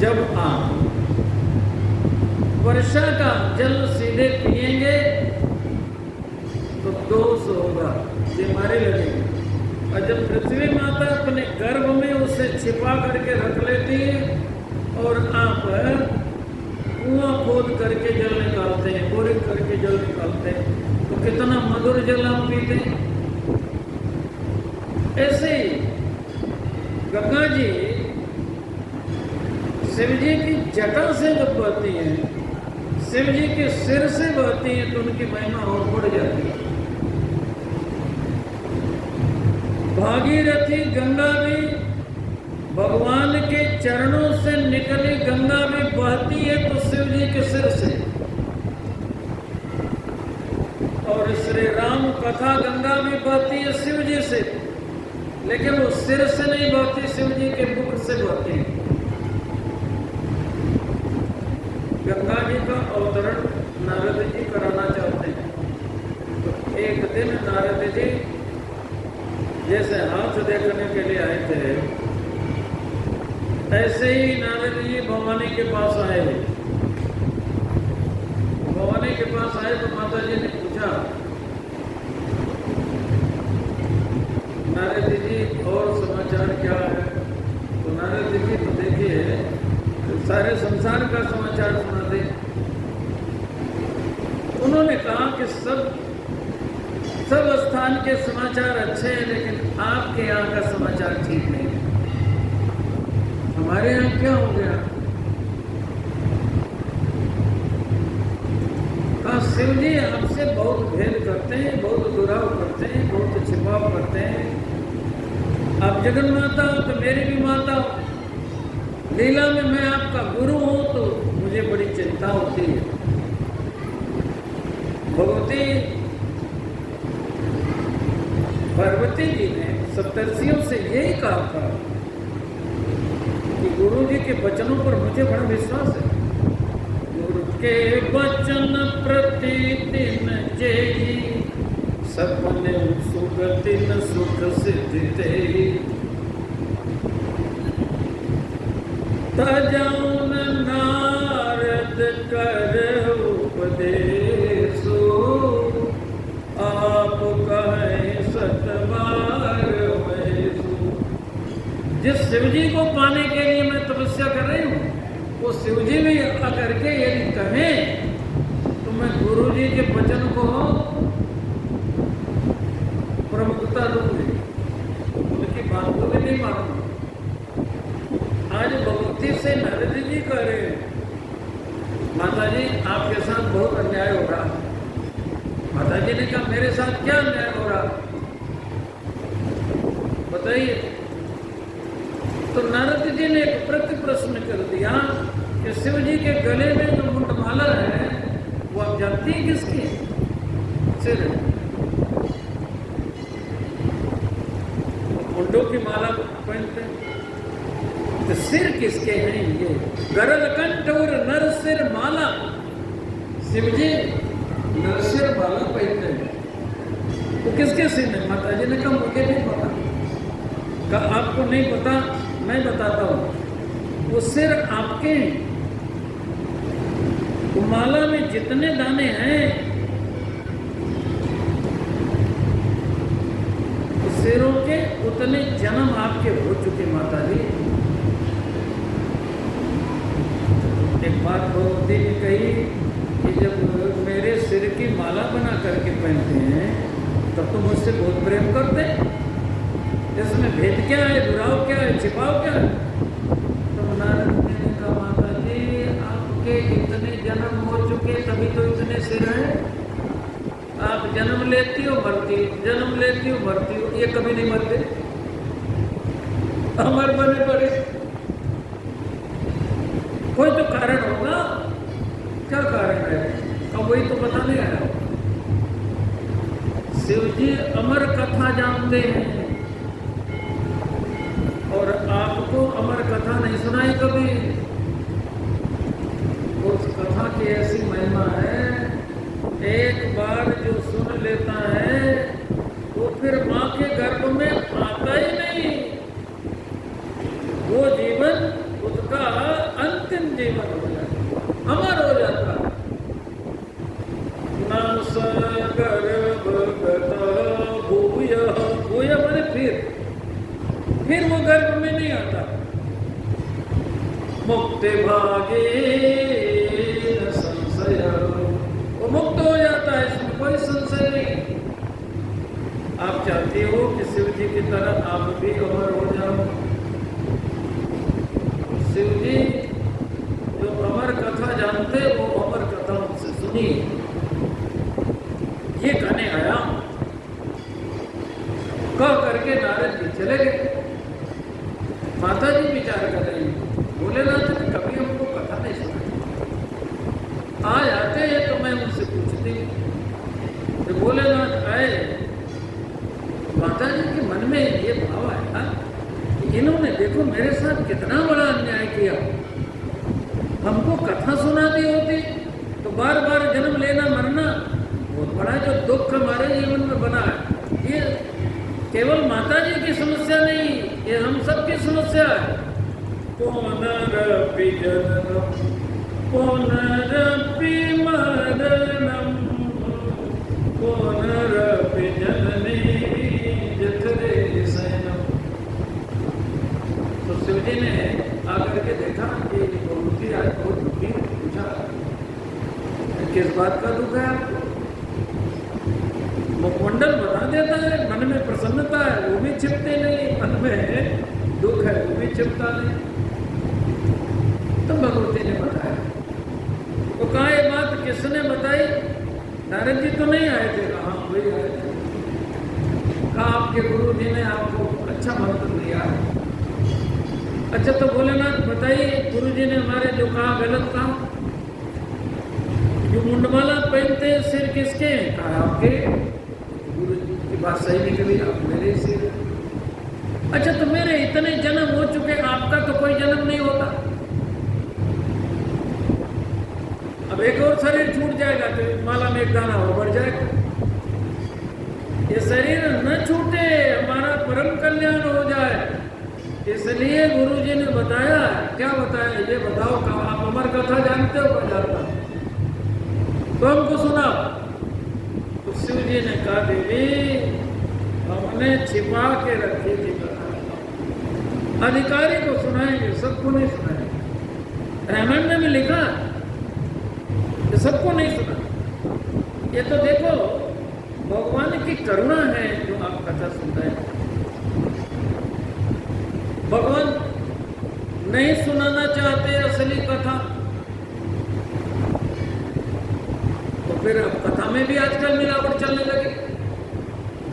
जब आप वर्षा का जल सीधे पिएंगे तो दोष होगा, बीमारी लगेगी। और जब पृथ्वी माता अपने गर्भ में उसे छिपा करके रख लेती है और आप कुआं खोद करके जल निकालते हैं, बोरिंग करके जल निकालते हैं, तो कितना मधुर जल आप पीते हैं। ऐसे ही गंगा जी शिव जी की जटा से जब बहती हैं, शिव जी के सिर से बहती हैं, तो उनकी महिमा और बढ़ जाती है। भागीरथी गंगा भी भगवान के चरणों से निकली गंगा भी बहती है तो शिव जी के सिर से। और श्री राम कथा गंगा भी बहती है शिव जी से, लेकिन वो सिर से नहीं बहती, शिव जी के मुख से बहती है। गंगा जी का अवतरण नारद जी कराना चाहते हैं। तो एक दिन नारद जी जैसे हाथ देखने के लिए आए थे, ऐसे ही नारद जी भवानी के पास आए। भवानी के पास आए तो माता जी ने पूछा, नारद जी और समाचार क्या है? तो नारद जी तो देखिए सारे संसार का समाचार सुनाते। उन्होंने कहा कि सब स्थान के समाचार अच्छे हैं, लेकिन आपके यहाँ का समाचार ठीक नहीं है। हमारे यहाँ क्या हो गया? कहा शिव जी आपसे बहुत भेद करते हैं, बहुत दुराव करते हैं, बहुत छिपाव करते हैं। आप जगन माता हो तो मेरी भी माता हो। लीला में मैं आपका गुरु हूं तो मुझे बड़ी चिंता होती है। भगवती पार्वती जी ने सप्तर्षियों से यही कहा था कि गुरु जी के वचनों पर मुझे बड़ा विश्वास है। गुरु के वचन प्रति दिन जेहि, सपने सुगति न सुख सिद्धि तेहि। तजौन नारद कर उपदेशो, आप कहें सतबार वैसु। जिस शिवजी को पाने के लिए मैं तपस्या कर रही हूँ, वो शिवजी भी आकर के यदि कहें तो मैं गुरु जी के वचन को प्रमुखता दूंगी, उनकी बात को भी नहीं मानूंगा। आज भगवती से नारद जी कह रहे हैं, माता जी आपके साथ बहुत अन्याय हो रहा। माता जी ने कहा मेरे साथ क्या अन्याय हो रहा बताइए। तो नारद जी ने एक प्रति प्रश्न कर दिया कि शिव जी के गले में जो मुंडमाला है वो आप जानती हैं किसकी? सिर। मुंडों की माला पहनते हैं तो सिर किसके हैं? ये गरल कंठ और नर सिर माला। शिव जी नरसिर माला पहनते हैं तो किसके सिर में? माता जी ने कहा मुझे नहीं पता। कहा आपको नहीं पता, मैं बताता हूं। वो सिर आपके हैं, वो माला में जितने दाने हैं सिरों के उतने जन्म आपके हो चुके माता जी। एक बात भगवती ने कही कि जब मेरे सिर की माला बना करके पहनते हैं तब तो मुझसे बहुत प्रेम करते हैं। इसमें भेद क्या है, दुराव क्या है, छिपाव क्या है? तो नारद ने कहा माता जी आपके इतने जन्म हो चुके तभी तो इतने सिर हैं। आप जन्म लेती हो मरती हो, जन्म लेती हो मरती हो, ये कभी नहीं मरते, अमर बने पड़े। कोई तो कारण होगा। क्या कारण है? अब वही तो बताने आया। शिव जी अमर कथा जानते हैं और आपको अमर कथा नहीं सुनाई कभी। उस कथा की ऐसी महिमा है, एक बार जो सुन लेता है वो फिर माँ के गर्भ में आता ही नहीं। वो जीवन उसका जीवन हो जाता, अमर हो जाता। न सगर भगत भूय, भूय माने फिर वो गर्भ में नहीं आता। मुक्ति भागे न संशय, वो मुक्त हो जाता है, इसमें कोई संशय नहीं। आप चाहते हो कि शिव जी की तरह आप भी अमर हो जाओ। शिव जी जो अमर कथा जानते वो अमर कथा मुझसे सुनिए। ये कहने आया, कह करके नारद जी चले गए। माता जी विचार कर रही, भोलेनाथ ने कभी हमको कथा नहीं सुनाई। आ जाते हैं तो मैं उनसे पूछती कि भोलेनाथ आए, माता जी के मन में ये भाव आया कि इन्होंने देखो मेरे साथ कितना बड़ा अन्याय किया। हमको कथा सुना दी होती तो बार बार जन्म लेना मरना बहुत बड़ा जो दुख हमारे जीवन में बना है, ये केवल माता जी की समस्या नहीं, ये हम सब की समस्या है। पुनरपि जननम पुनरपि मरणम पुनरपि जननी जठरे शयनम। तो शिव जी ने आकर के देखा कि मूर्ति आज बहुत दुखी, पूछा किस बात का दुख है आपको? मुखमंडल बता देता है, मन में प्रसन्नता है वो भी छिपते नहीं, मन में दुख है वो भी छिपता नहीं। तो भगवती ने बताया, तो कहा ये बात किसने बताई? नारद जी तो नहीं आए थे, कहा वही आए थे। कहा आपके गुरु जी ने आपको अच्छा मंत्र दिया। अच्छा तो भोलेनाथ बताइए, गुरु जी ने हमारे जो कहा गलत कहा? जो मुंडमाला पहनते हैं सिर किसके हैं? कहा आपके। गुरु जी की बात सही निकली, आप मेरे सिर। अच्छा तो मेरे इतने जन्म हो चुके, आपका तो कोई जन्म नहीं होता। अब एक और शरीर छूट जाएगा तो माला में एक दाना और बढ़ जाएगा। ये शरीर न छूटे, हमारा परम कल्याण हो जाए, इसलिए गुरु जी ने बताया। क्या बताया ये बताओ? कहा आप अमर कथा जानते हो? क्या जानता तो हमको सुना। तो शिव जी ने कहा देवी हमने छिपा के रखी थी कथा, अधिकारी को सुनाएंगे, सबको नहीं सुनाएंगे। रामायण में भी लिखा कि सबको नहीं सुना। ये तो देखो भगवान की करुणा है जो आप कथा सुन रहे हैं। भगवान नहीं सुनाना चाहते असली कथा, तो फिर अब कथा में भी आजकल मिलावट चलने लगी,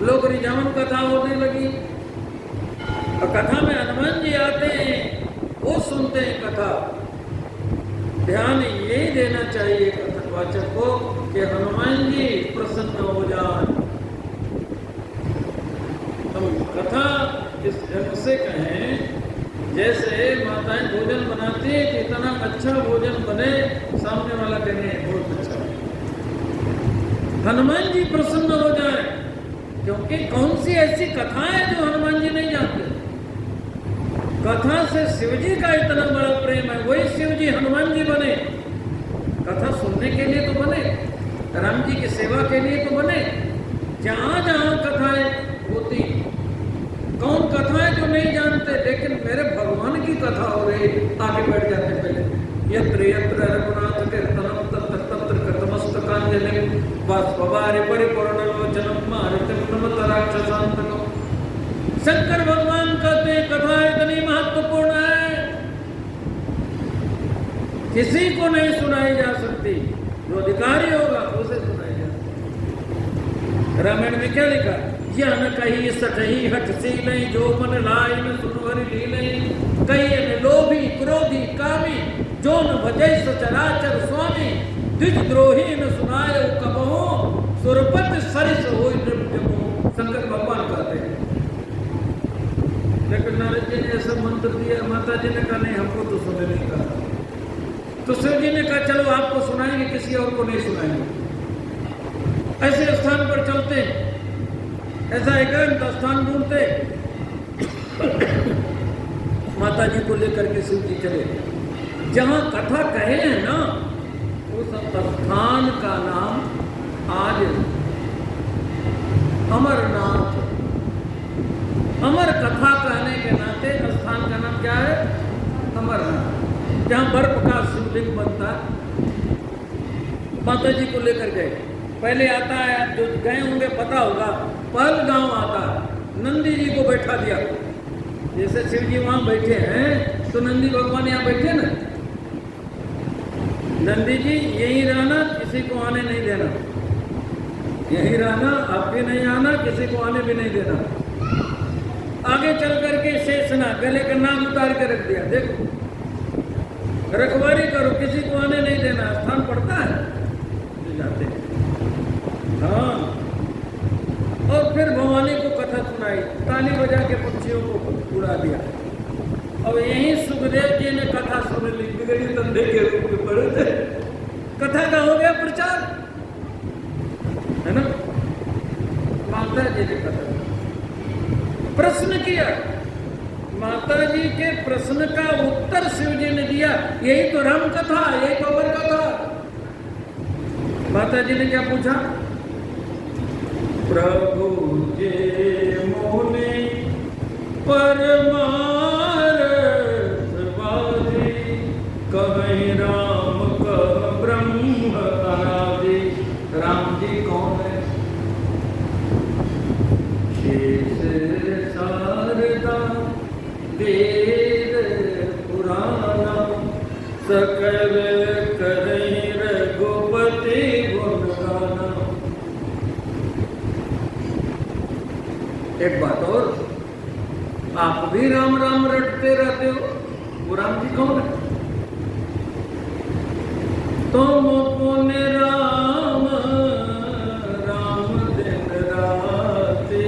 लोग रिझावन कथा होने लगी। और कथा में हनुमान जी आते हैं, वो सुनते हैं कथा। ध्यान यही देना चाहिए कथावाचक को कि हनुमान जी प्रसन्न हो जाए। हम कथा इस ढंग से कहें जैसे माताएं भोजन बनाती है कि इतना अच्छा भोजन बने, सामने वाला कहे बहुत अच्छा है, हनुमान जी प्रसन्न हो जाए। क्योंकि कौन सी ऐसी कथा है जो हनुमान जी नहीं जानते? कथा से शिव जी का इतना बड़ा प्रेम है, वही शिव जी हनुमान जी बने। कथा सुनने के लिए तो बने, राम जी की सेवा के लिए तो बने। जहां जहां कथाएं होती, कौन कथा है जो नहीं जानते? लेकिन मेरे भगवान की कथा हो रही, आगे बढ़ जाते पहले। यत्र यत्र रघुनाथ कीर्तनम तत्र तत्र कृतमस्तकांजलिं बाष्पवारि परिपूर्णलोचनं मारुतिं नमत राक्षसान्तकम्। शंकर भगवान कहते हैं कथा इतनी महत्वपूर्ण है, किसी को नहीं सुनाई जा सकती, जो अधिकारी होगा उसे सुनाई जा सकती। रामायण में क्या लिखा? यह न कही सटही हठ सीलई, जो मन लाई न सुनवर लीलई। कही न लोभी क्रोधी कामी, जो न भजै सचराचर स्वामी। द्विज द्रोही न सुनाय कबहु, सुरपत सरिस होई नृत्यमोह। शंकर भगवान कहते हैं। लेकिन नारद जी ने ऐसा मंत्र दिया, माता जी ने कहा नहीं हमको तो सुनने नहीं कहा। तो शिव जी ने कहा चलो आपको सुनाएंगे, किसी और को नहीं सुनाएंगे। ऐसे स्थान पर चलते, ऐसा एकांत स्थान ढूंढते, माता जी को लेकर के शिव जी चले। जहाँ कथा कहे हैं ना, उस स्थान का नाम आज अमरनाथ। अमर कथा कहने के नाते स्थान का नाम क्या है? अमरनाथ। जहाँ बर्फ का शिवलिंग बनता, माता जी को लेकर गए। पहले आता है, जो गए होंगे पता होगा, पहलगांव आता, नंदी जी को बैठा दिया। जैसे शिव जी वहां बैठे हैं तो नंदी भगवान यहाँ बैठे ना। नंदी जी यही रहना, किसी को आने नहीं देना, यही रहना, अब भी नहीं आना, किसी को आने भी नहीं देना। आगे चल करके शेषना गले का नाम उतार के रख दिया, देखो रखवारी करो, किसी को आने नहीं देना। स्थान पड़ता है जाते, हाँ। और फिर भवानी को कथा सुनाई, ताली बजा के पक्षियों को उड़ा दिया। अब यही सुखदेव जी ने कथा सुन ली, बिगड़ी धंधे के रूप में पड़े थे, कथा का हो गया प्रचार, है ना। माता जी ने कथा प्रश्न किया, माता जी के प्रश्न का उत्तर शिव जी ने दिया। यही तो राम कथा, यही तो अमर कथा। माता जी ने क्या पूछा? प्रभु जे मोने परमारथ वादी, कहीं राम कह ब्रह्म अनादि। राम जी कौन है? शेष शारदा वेद पुराना, सकल करहि रघुपति गुण गाना। एक बात और, आप भी राम राम रटते रहते हो, वो राम जी कौन है? तुम पुण्य राम राम दिन राति,